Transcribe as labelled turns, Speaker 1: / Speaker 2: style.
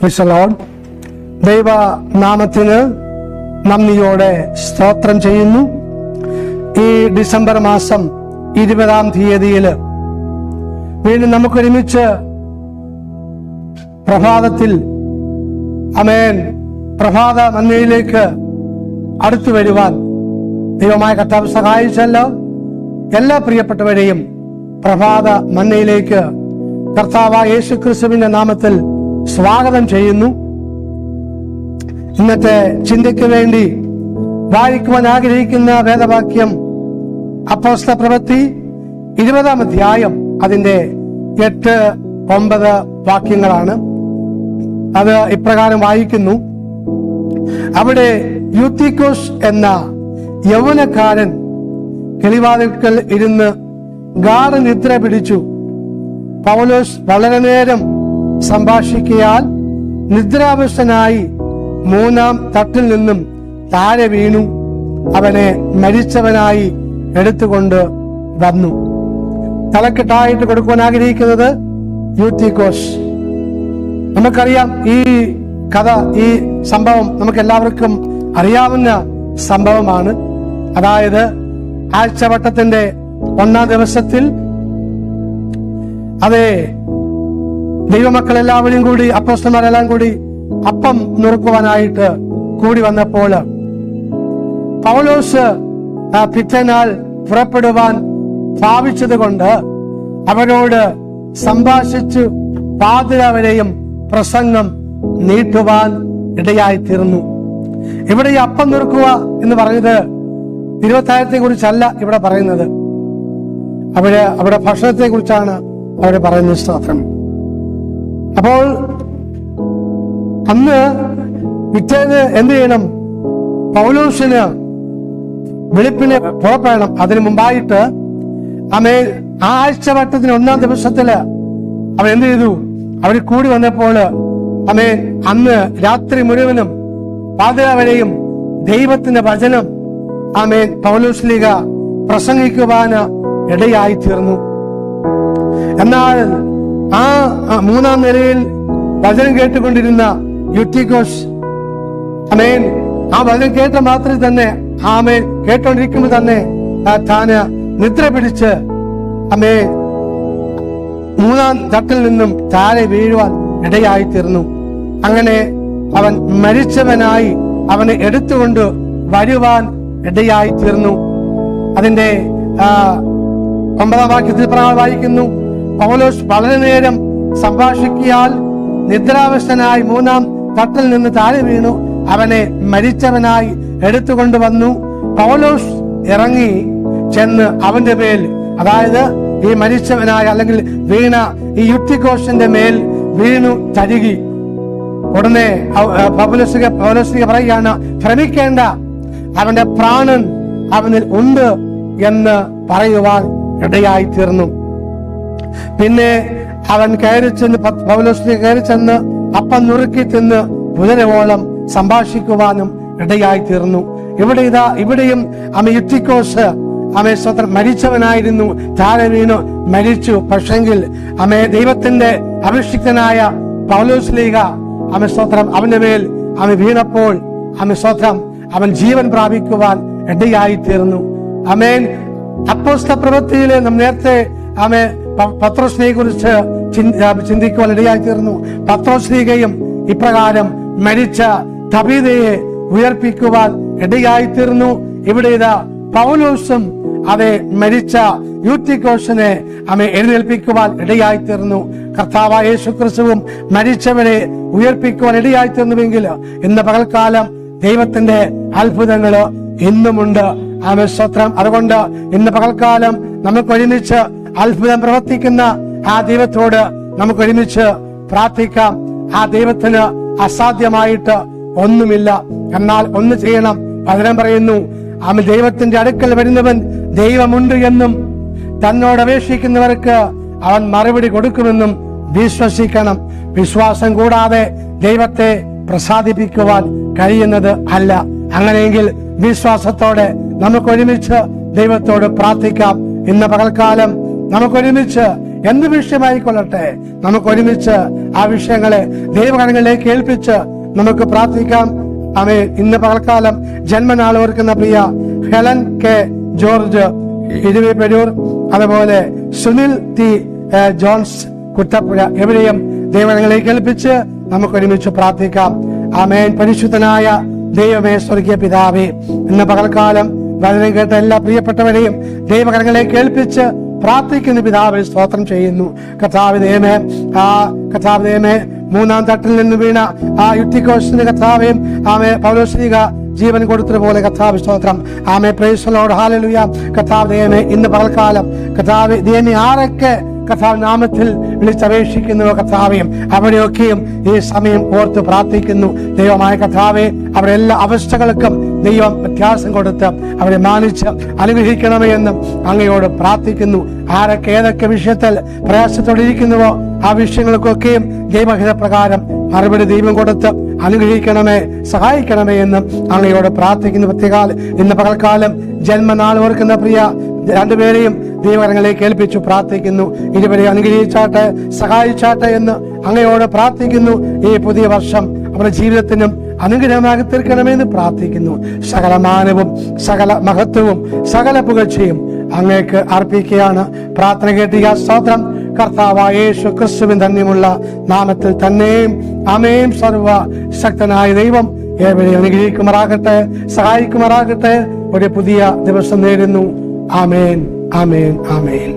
Speaker 1: Praise the Lord. ദൈവ നാമത്തിന് നന്ദിയോടെ സ്തോത്രം ചെയ്യുന്നു. ഈ ഡിസംബർ മാസം 20-ാം തീയതിയിൽ വീണ്ടും നമുക്കൊരുമിച്ച് പ്രഭാതത്തിൽ പ്രഭാത മന്നയിലേക്ക് അടുത്തു വരുവാൻ ദൈവമായ കർത്താവ് സഹായിച്ചല്ലോ. എല്ലാ പ്രിയപ്പെട്ടവരെയും പ്രഭാത മന്നയിലേക്ക് കർത്താവായ യേശു ക്രിസ്തുവിന്റെ നാമത്തിൽ സ്വാഗതം ചെയ്യുന്നു. ഇന്നത്തെ ചിന്തയ്ക്ക് വേണ്ടി വായിക്കുവാൻ ആഗ്രഹിക്കുന്ന വേദവാക്യം അപ്പോസ്തല പ്രവൃത്തി 20-ാം അധ്യായം അതിന്റെ 8-9 വാക്യങ്ങളാണ്. അത് ഇപ്രകാരം വായിക്കുന്നു. അവിടെ യൂത്തിക്കോസ് എന്ന യൗവനക്കാരൻ കിളിവാതിൽക്കൽ ഇരുന്ന് ഗാഢനിദ്ര പിടിച്ചു. പൗലോസ് വളരെ നേരം സംഭാഷിക്കയാൽ നിദ്രാവസ്ഥനായി 3-ാം തട്ടിൽ നിന്നും താഴെ വീണു. അവനെ മരിച്ചവനായി എടുത്തുകൊണ്ട് വന്നു. തലക്കെട്ടായിട്ട് കൊടുക്കുവാൻ ആഗ്രഹിക്കുന്നത് യൂത്തിക്കോസ്. നമുക്കറിയാം ഈ കഥ, ഈ സംഭവം നമുക്ക് എല്ലാവർക്കും അറിയാവുന്ന സംഭവമാണ്. അതായത് ആഴ്ചവട്ടത്തിന്റെ 1-ാം ദിവസത്തിൽ ദൈവമക്കളെല്ലാവരും കൂടി, അപ്പോസ്തലന്മാരെല്ലാം കൂടി അപ്പം നുറുക്കുവാനായിട്ട് കൂടി വന്നപ്പോൾ പൗലോസ് പിറ്റേന്നാൾ പുറപ്പെടുവാൻ ഭാവിച്ചത് കൊണ്ട് അവരോട് സംഭാഷിച്ചു പാതിരാവരെയും പ്രസംഗം നീട്ടുവാൻ ഇടയായിത്തീർന്നു. ഇവിടെ ഈ അപ്പം നുറുക്കുക എന്ന് പറഞ്ഞത് തിരുവത്താഴത്തെ കുറിച്ചല്ല ഇവിടെ പറയുന്നത്. അവിടെ ഭക്ഷണത്തെ കുറിച്ചാണ് അവിടെ പറയുന്നത്. സ്തോത്രം. അപ്പോൾ അന്ന് പിറ്റേന്ന് എന്ത് ചെയ്യണം? പൗലോസിന് വെളുപ്പിന് പുറപ്പെടണം. അതിനു മുമ്പായിട്ട് ആഴ്ചവട്ടത്തിന് 1-ാം ദിവസത്തില് അവൻ എന്ത് ചെയ്തു? അവർ കൂടി വന്നപ്പോൾ അന്ന് രാത്രി മുഴുവനും പാതിരാവരെയും ദൈവത്തിന്റെ വചനം പൗലോസ്ലീഹ പ്രസംഗിക്കുവാൻ ഇടയായി തീർന്നു. എന്നാൽ ആ 3-ാം നിലയിൽ വചനം കേട്ടുകൊണ്ടിരുന്ന യൂത്തിക്കോസ് ആ വചനം കേട്ട മാത്രമേ തന്നെ കേട്ടോണ്ടിരിക്കുമ്പോൾ തന്നെ താന് നിദ്ര പിടിച്ച് 3-ാം തട്ടിൽ നിന്നും താഴെ വീഴുവാൻ ഇടയായി തീർന്നു. അങ്ങനെ അവൻ മരിച്ചവനായി അവനെ എടുത്തുകൊണ്ട് വരുവാൻ ഇടയായി തീർന്നു. അതിന്റെ 9-ാം വാക്യത്തിൽ വായിക്കുന്നു. പൗലോസ് വളരെ നേരം സംഭാഷിക്കയാൽ നിദ്രാവസ്ഥനായി 3-ാം തട്ടിൽ നിന്ന് താഴെ വീണു. അവനെ മരിച്ചവനായി എടുത്തുകൊണ്ടുവന്നു. പൗലോസ് ഇറങ്ങി ചെന്ന് അവന്റെ മേൽ, അതായത് ഈ മരിച്ചവനായ അല്ലെങ്കിൽ വീണ ഈ യൂത്തിക്കോസിന്റെ മേൽ വീണു തഴുകി. ഉടനെ പൗലോസ് പറയുകയാണ്, ഭ്രമിക്കേണ്ട, അവന്റെ പ്രാണൻ അവനിൽ ഉണ്ട് എന്ന് പറയുവാൻ ഇടയായി തീർന്നു. പിന്നെ അവൻ പൗലോസ് കയറി ചെന്ന് അപ്പം നുറുക്കി തിന്ന് പുലരുവോളം സംഭാഷിക്കുവാനും ഇടയായി തീർന്നു. ഇവിടെയും യൂത്തിക്കോസ് സ്വന്തം മരിച്ചവനായിരുന്നു, താഴെ വീണു മരിച്ചു. പക്ഷെങ്കിൽ ദൈവത്തിന്റെ അഭിഷിക്തനായ പൗലോസ്ലീഹ സ്വത്രം അവന്റെ മേൽ വീണപ്പോൾ അവൻ ജീവൻ പ്രാപിക്കുവാൻ ഇടയായി തീർന്നു. അപ്പോസ്തല പ്രവൃത്തിയിലെ നാം നേരത്തെ പത്രോസിനെ കുറിച്ച് ചിന്തിക്കുവാൻ ഇടയായി തീർന്നു. പത്രോസ്ലീഹയും ഇപ്രകാരം മരിച്ച തബീതയെ ഉയർപ്പിക്കുവാൻ ഇടയായി തീർന്നു. ഇവിടെ പൗലോസും മരിച്ച യൂത്തിക്കോസിനെ എഴുന്നേൽപ്പിക്കുവാൻ ഇടയായി തീർന്നു. കർത്താവായ യേശു ക്രിസ്തുവും മരിച്ചവരെ ഉയർപ്പിക്കുവാൻ ഇടയായി തീർന്നുവെങ്കിൽ ഇന്ന് പകൽക്കാലം ദൈവത്തിന്റെ അത്ഭുതങ്ങള് ഇന്നുമുണ്ട്. സ്തോത്രം. അതുകൊണ്ട് ഇന്ന് പകൽക്കാലം നമുക്ക് ഒരുമിച്ച് അത്ഭുതം പ്രവർത്തിക്കുന്ന ആ ദൈവത്തോട് നമുക്ക് ഒരുമിച്ച് പ്രാർത്ഥിക്കാം. ആ ദൈവത്തിന് അസാധ്യമായിട്ട് ഒന്നുമില്ല. എന്നാൽ ഒന്ന് ചെയ്യണം. വചനം പറയുന്നു, ദൈവത്തിന്റെ അടുക്കൽ വരുന്നവൻ ദൈവമുണ്ട് എന്നും തന്നോട് അപേക്ഷിക്കുന്നവർക്ക് അവൻ മറുപടി കൊടുക്കുമെന്നും വിശ്വസിക്കണം. വിശ്വാസം കൂടാതെ ദൈവത്തെ പ്രസാദിപ്പിക്കുവാൻ കഴിയുന്നത് അല്ല. അങ്ങനെയെങ്കിൽ വിശ്വാസത്തോടെ നമുക്ക് ഒരുമിച്ച് ദൈവത്തോട് പ്രാർത്ഥിക്കാം. ഇന്ന് പകൽക്കാലം നമുക്ക് ഒരുമിച്ച് എന്ത് വിഷയമായിക്കൊള്ളട്ടെ, നമുക്ക് ഒരുമിച്ച് ആ വിഷയങ്ങളെ ദൈവകരങ്ങളിലേക്ക് ഏൽപ്പിച്ച് നമുക്ക് പ്രാർത്ഥിക്കാം. ആമേൻ. ഇന്ന് പകൽക്കാലം ജന്മനാൾ ഓർക്കുന്ന പ്രിയ ഹെലൻ കെ ജോർജ് ഇരുവിപെരൂർ, അതുപോലെ സുനിൽ ടി ജോൺസ് കുട്ടപ്പുഴ, എവിടെയും ദൈവകരങ്ങളിലേക്ക് ഏൽപ്പിച്ച് നമുക്ക് ഒരുമിച്ച് പ്രാർത്ഥിക്കാം. ആമേൻ. പരിശുദ്ധനായ ദൈവമേ, സ്വർഗീയ പിതാവേ, ഇന്ന് പകൽക്കാലം വചനം കേട്ട എല്ലാ പ്രിയപ്പെട്ടവരെയും ദൈവകരങ്ങളിലേക്ക് ഏൽപ്പിച്ച് പ്രാർത്ഥിക്കുന്ന പിതാവേ, സ്തോത്രം ചെയ്യുന്നു. കർത്താവ് ദൈവമേ, മൂന്നാം തട്ടിൽ നിന്ന് വീണ ആ യുക്തിക്കോശിന്റെ കർത്താവേയും പൗലോസ്ലീഹ ജീവൻ കൊടുത്തതുപോലെ കർത്താവ് സ്തോത്രം. Praise the Lord, hallelujah. കർത്താവ് ദൈവമേ, ഇന്ന് പകൽക്കാലം കർത്താവ് ദൈവമേ, ആരൊക്കെ കർത്താവ് നാമത്തിൽ വിളിച്ചപേക്ഷിക്കുന്നുവോ കർത്താവേയും അവിടെയൊക്കെയും ഈ സമയം ഓർത്ത് പ്രാർത്ഥിക്കുന്നു. ദൈവമായ കർത്താവെ, അവരുടെ എല്ലാ അവസ്ഥകൾക്കും ദൈവം വ്യത്യാസം കൊടുത്ത് അവരെ മാനിച്ച് അനുഗ്രഹിക്കണമേ എന്നും അങ്ങയോട് പ്രാർത്ഥിക്കുന്നു. ആരൊക്കെ ഏതൊക്കെ വിഷയത്തിൽ പ്രയാസത്തോടെ ഇരിക്കുന്നുവോ ആ വിഷയങ്ങൾക്കൊക്കെയും ദൈവഹിതപ്രകാരം മറുപടി ദൈവം കൊടുത്ത് അനുഗ്രഹിക്കണമേ, സഹായിക്കണമേ എന്നും അങ്ങയോട് പ്രാർത്ഥിക്കുന്നു. പ്രത്യേക ഇന്ന് പകൽക്കാലം ജന്മനാൾ ഓർക്കുന്ന പ്രിയ രണ്ടുപേരെയും ദൈവകരങ്ങളിലേക്ക് ഏൽപ്പിച്ചു പ്രാർത്ഥിക്കുന്നു. ഇരുവരെ അനുഗ്രഹിച്ചാട്ടെ, സഹായിച്ചാട്ടെ എന്ന് അങ്ങയോട് പ്രാർത്ഥിക്കുന്നു. ഈ പുതിയ വർഷം അവരുടെ ജീവിതത്തിനും അനുഗ്രഹമാക്കി തീർക്കണമെന്ന് പ്രാർത്ഥിക്കുന്നു. സകല മാനവും സകല മഹത്വവും സകല പുകഴ്ചയും അങ്ങേക്ക് അർപ്പിക്കുകയാണ്. പ്രാർത്ഥന കേട്ടിയ സ്തോത്രം. കർത്താവായ യേശു ക്രിസ്തുവിൻ ധന്യമുള്ള നാമത്തിൽ തന്നെയും ആമേൻ. സർവ ശക്തനായ ദൈവം ഏവരെയും അനുഗ്രഹിക്കുമാറാകട്ടെ, സഹായിക്കുമാറാകട്ടെ. ഒരു പുതിയ ദിവസം നേരുന്നു. ആമേൻ, ആമേൻ, ആമേൻ.